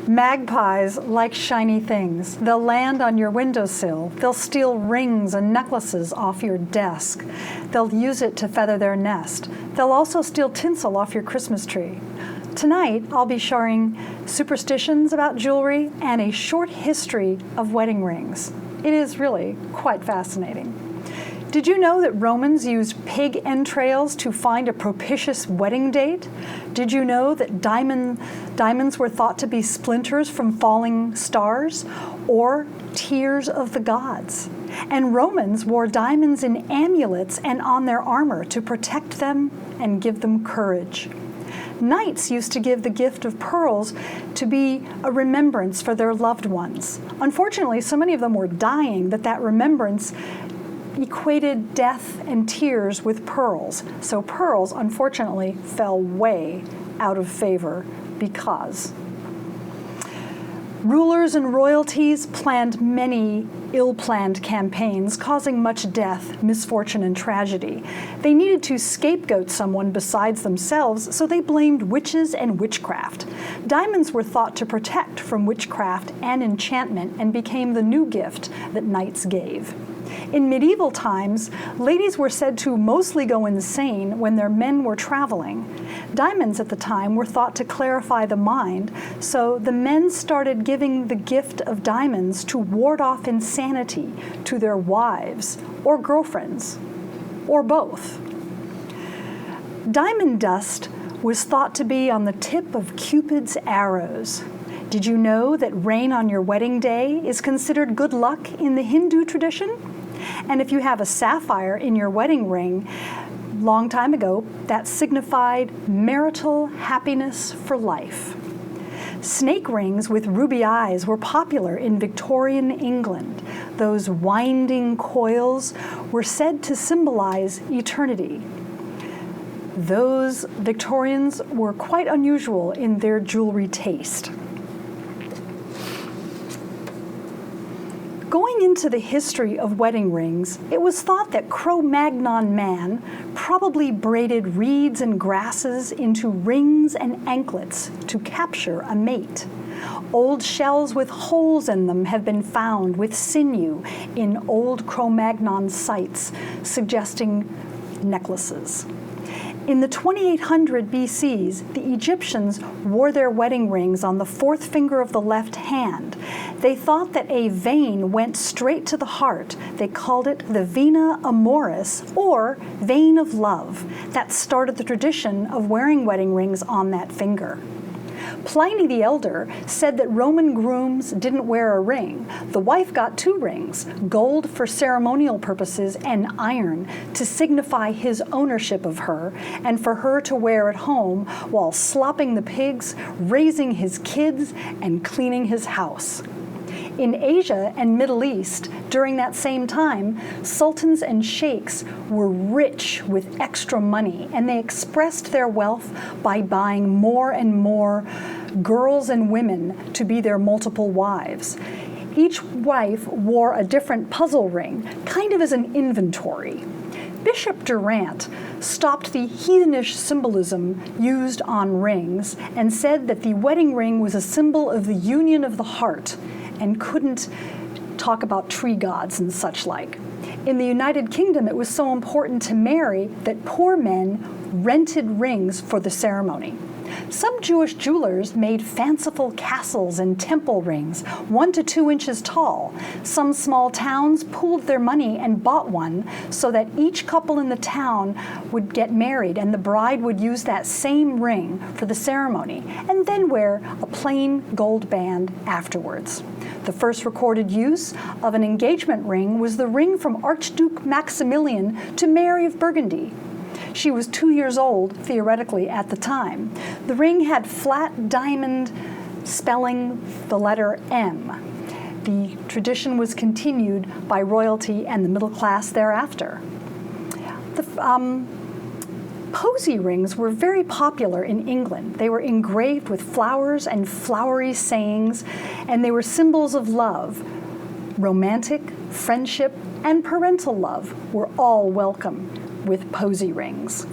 Magpies like shiny things. They'll land on your windowsill. They'll steal rings and necklaces off your desk. They'll use it to feather their nest. They'll also steal tinsel off your Christmas tree. Tonight, I'll be sharing superstitions about jewelry and a short history of wedding rings. It is really quite fascinating. Did you know that Romans used pig entrails to find a propitious wedding date? Did you know that diamonds were thought to be splinters from falling stars or tears of the gods? And Romans wore diamonds in amulets and on their armor to protect them and give them courage. Knights used to give the gift of pearls to be a remembrance for their loved ones. Unfortunately, so many of them were dying that remembrance equated death and tears with pearls. So pearls, unfortunately, fell way out of favor because rulers and royalties planned many ill-planned campaigns, causing much death, misfortune, and tragedy. They needed to scapegoat someone besides themselves, so they blamed witches and witchcraft. Diamonds were thought to protect from witchcraft and enchantment and became the new gift that knights gave. In medieval times, ladies were said to mostly go insane when their men were traveling. Diamonds at the time were thought to clarify the mind, so the men started giving the gift of diamonds to ward off insanity to their wives or girlfriends, or both. Diamond dust was thought to be on the tip of Cupid's arrows. Did you know that rain on your wedding day is considered good luck in the Hindu tradition? And if you have a sapphire in your wedding ring, long time ago, that signified marital happiness for life. Snake rings with ruby eyes were popular in Victorian England. Those winding coils were said to symbolize eternity. Those Victorians were quite unusual in their jewelry taste. Going into the history of wedding rings, it was thought that Cro-Magnon man probably braided reeds and grasses into rings and anklets to capture a mate. Old shells with holes in them have been found with sinew in old Cro-Magnon sites, suggesting necklaces. In the 2800 BCs, the Egyptians wore their wedding rings on the fourth finger of the left hand. They thought that a vein went straight to the heart. They called it the vena amoris, or vein of love. That started the tradition of wearing wedding rings on that finger. Pliny the Elder said that Roman grooms didn't wear a ring. The wife got 2 rings, gold for ceremonial purposes and iron to signify his ownership of her, and for her to wear at home while slopping the pigs, raising his kids, and cleaning his house. In Asia and Middle East, during that same time, sultans and sheikhs were rich with extra money, and they expressed their wealth by buying more and more girls and women to be their multiple wives. Each wife wore a different puzzle ring, kind of as an inventory. Bishop Durant stopped the heathenish symbolism used on rings and said that the wedding ring was a symbol of the union of the heart, and couldn't talk about tree gods and such like. In the United Kingdom, it was so important to marry that poor men rented rings for the ceremony. Some Jewish jewelers made fanciful castles and temple rings, 1 to 2 inches tall. Some small towns pooled their money and bought one so that each couple in the town would get married and the bride would use that same ring for the ceremony and then wear a plain gold band afterwards. The first recorded use of an engagement ring was the ring from Archduke Maximilian to Mary of Burgundy. She was 2 years old, theoretically, at the time. The ring had flat diamond spelling the letter M. The tradition was continued by royalty and the middle class thereafter. The posy rings were very popular in England. They were engraved with flowers and flowery sayings, and they were symbols of love. Romantic, friendship, and parental love were all welcome with posy rings.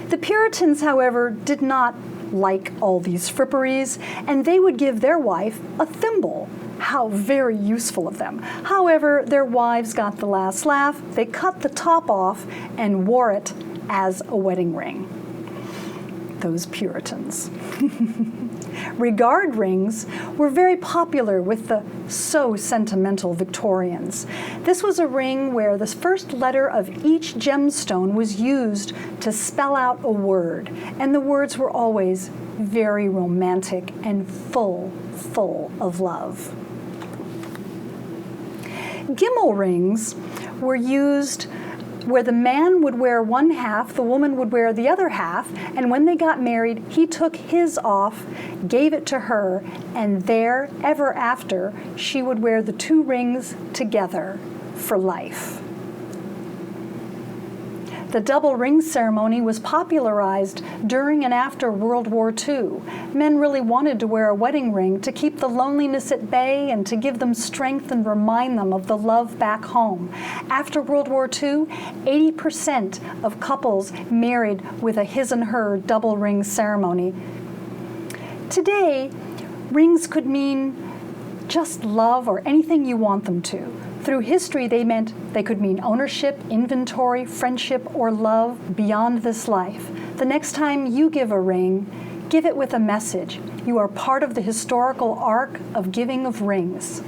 The Puritans, however, did not like all these fripperies, and they would give their wife a thimble. How very useful of them. However, their wives got the last laugh. They cut the top off and wore it as a wedding ring. Those Puritans. Regard rings were very popular with the so sentimental Victorians. This was a ring where the first letter of each gemstone was used to spell out a word, and the words were always very romantic and full of love. Gimel rings were used where the man would wear one half, the woman would wear the other half, and when they got married, he took his off, gave it to her, and there, ever after, she would wear the two rings together for life. The double ring ceremony was popularized during and after World War II. Men really wanted to wear a wedding ring to keep the loneliness at bay and to give them strength and remind them of the love back home. After World War II, 80% of couples married with a his and her double ring ceremony. Today, rings could mean just love or anything you want them to. Through history, they could mean ownership, inventory, friendship, or love beyond this life. The next time you give a ring, give it with a message. You are part of the historical arc of giving of rings.